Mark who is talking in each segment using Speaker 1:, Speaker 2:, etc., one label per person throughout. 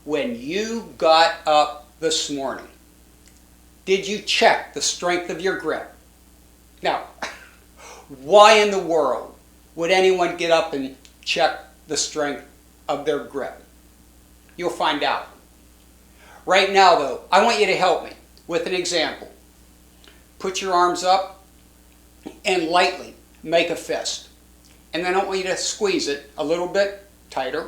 Speaker 1: when you got up this morning, did you check the strength of your grip? Now, why in the world would anyone get up and check the strength of their grip? You'll find out. Right now, though, I want you to help me with an example. Put your arms up and lightly make a fist. And then I want you to squeeze it a little bit tighter.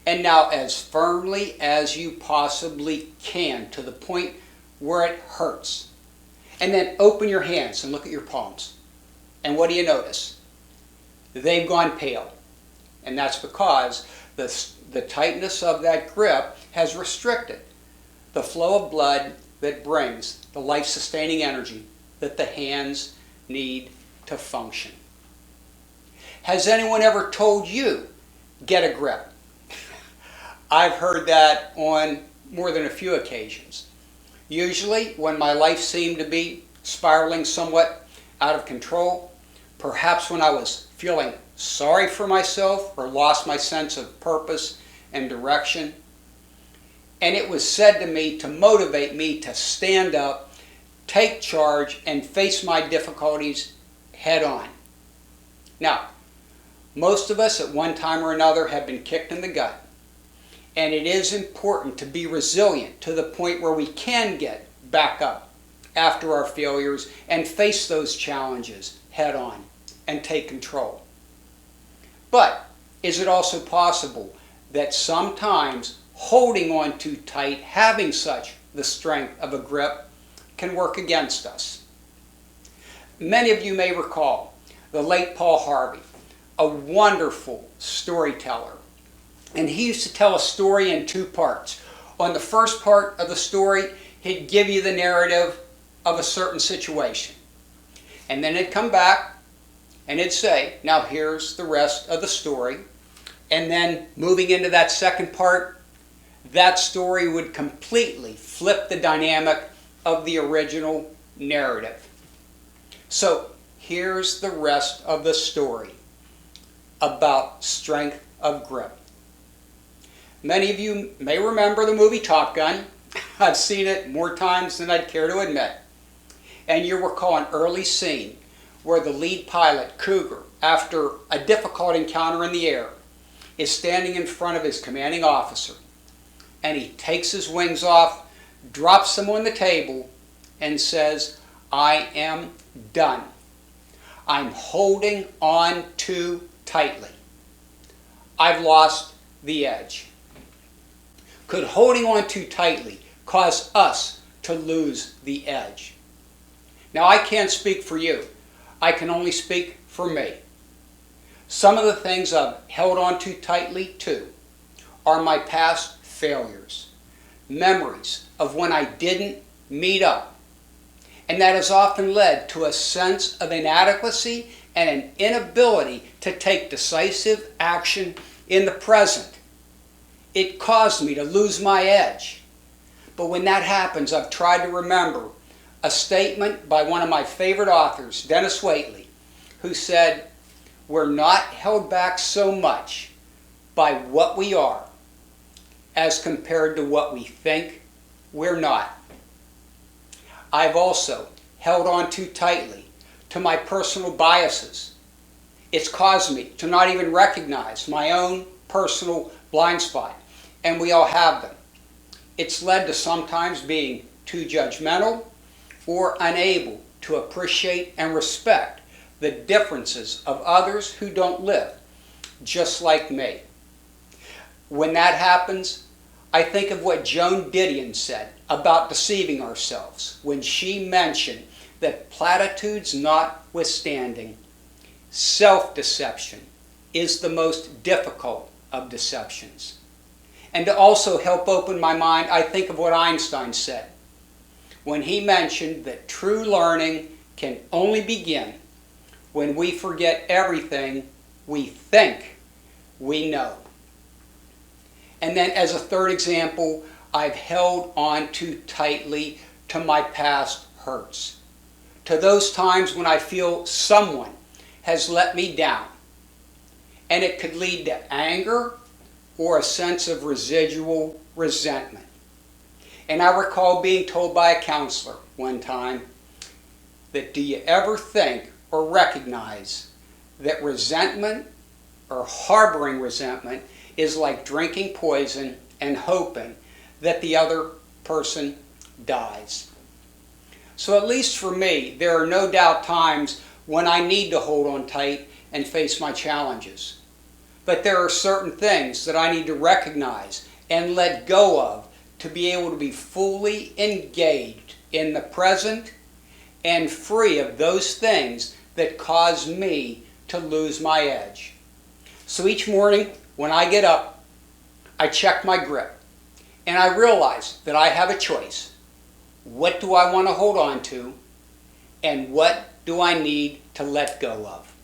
Speaker 1: And now as firmly as you possibly can to the point where it hurts. And then open your hands and look at your palms. And what do you notice? They've gone pale. And that's because the tightness of that grip has restricted the flow of blood that brings the life-sustaining energy that the hands need to function. Has anyone ever told you, get a grip? I've heard that on more than a few occasions. Usually when my life seemed to be spiraling somewhat out of control, perhaps when I was feeling sorry for myself or lost my sense of purpose and direction. And it was said to me to motivate me to stand up, take charge, and face my difficulties head on. Now, most of us at one time or another have been kicked in the gut. And it is important to be resilient to the point where we can get back up after our failures and face those challenges head on and take control. But is it also possible that sometimes holding on too tight, having such the strength of a grip, can work against us? Many of you may recall the late Paul Harvey, a wonderful storyteller. And he used to tell a story in two parts. On the first part of the story, he'd give you the narrative of a certain situation. And then he'd come back and he'd say, now here's the rest of the story. And then moving into that second part, that story would completely flip the dynamic of the original narrative. So here's the rest of the story about strength of grip. Many of you may remember the movie Top Gun. I've seen it more times than I'd care to admit. And you recall an early scene where the lead pilot, Cougar, after a difficult encounter in the air, is standing in front of his commanding officer. And he takes his wings off, drops them on the table, and says, I am done. I'm holding on too tightly. I've lost the edge. Could holding on too tightly cause us to lose the edge? Now, I can't speak for you. I can only speak for me. Some of the things I've held on too tightly to are my past failures, memories of when I didn't meet up. And that has often led to a sense of inadequacy and an inability to take decisive action in the present. It caused me to lose my edge. But when that happens, I've tried to remember a statement by one of my favorite authors, Dennis Waitley, who said, we're not held back so much by what we are as compared to what we think we're not. I've also held on too tightly to my personal biases. It's caused me to not even recognize my own personal blind spot. And we all have them. It's led to sometimes being too judgmental or unable to appreciate and respect the differences of others who don't live just like me. When that happens, I think of what Joan Didion said about deceiving ourselves when she mentioned that platitudes notwithstanding, self-deception is the most difficult of deceptions. And to also help open my mind, I think of what Einstein said when he mentioned that true learning can only begin when we forget everything we think we know. And then as a third example, I've held on too tightly to my past hurts, to those times when I feel someone has let me down. And it could lead to anger, or a sense of residual resentment. And I recall being told by a counselor one time that, do you ever think or recognize that resentment or harboring resentment is like drinking poison and hoping that the other person dies? So at least for me, there are no doubt times when I need to hold on tight and face my challenges. But there are certain things that I need to recognize and let go of to be able to be fully engaged in the present and free of those things that cause me to lose my edge. So each morning when I get up, I check my grip and I realize that I have a choice. What do I want to hold on to, and what do I need to let go of?